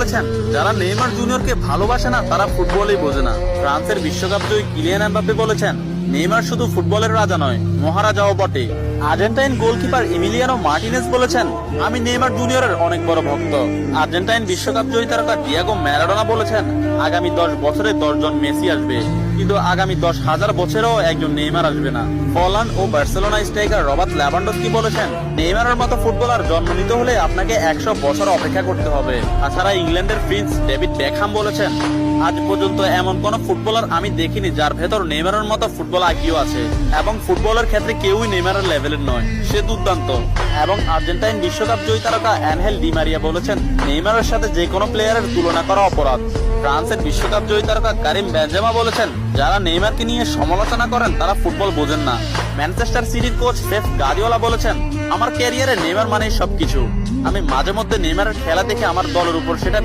বলেছেন, যারা নেইমার জুনিয়রকে ভালোবাসে না তারা ফুটবলই বোঝে না। ফ্রান্সের বিশ্বকাপ জয়ী কিলিয়ান এমবাপ্পে বলেছেন, নেইমার শুধু ফুটবলের রাজা নয়, মহারাজাও বটে। আর্জেন্টাইন গোলকিপার ইমিলিয়ানো মার্টিনেজ বলেছেন, আমি নেইমার জুনিয়রের অনেক বড় ভক্ত। আর্জেন্টাইন বিশ্বকাপ জয়ী তারকা ডিয়েগো ম্যারাডোনা বলেছেন, আগামী 10 বছরে 10 জন মেসি আসবে, কিন্তু আগামী 10,000 বছরেও একজন নেইমার আসবে না। হল্যান্ড ও বার্সেলোনা স্ট্রাইকার রবার্ট লেভানডস্কি বলেছেন, নেইমারের মতো ফুটবলার জন্ম নিতে হলে আপনাকে 100 বছর অপেক্ষা করতে হবে। তাছাড়া ইংল্যান্ডের প্রিন্স ডেভিড বেকহাম বলেছেন, আজ পর্যন্ত এমন কোন ফুটবলার আমি দেখিনি যার ভেতর নেইমারের মতো ফুটবল আইকিউ আছে, এবং ফুটবলের ক্ষেত্রে কেউই নেইমারের লেভেলের নয়, সে দুর্দান্ত। এবং আর্জেন্টাইন বিশ্বকাপ জয়ী তারকা অ্যানহেল ডি মারিয়া বলেছেন, নেইমারের সাথে যে কোনো প্লেয়ারের তুলনা করা অপরাধ। ফ্রান্সের বিশ্বকাপ জয়ী তারকা কারিম বেনজেমা বলেছেন, যারা নেইমারকে নিয়ে সমালোচনা করেন তারা ফুটবল বোঝেন না। ম্যানচেস্টার সিটির কোচ পেপ গার্দিওলা বলেছেন, আমার ক্যারিয়ারে নেইমার মানেই সবকিছু। আমি মাঝে মধ্যে নেইমারের খেলা দেখে আমার দলের উপর সেটা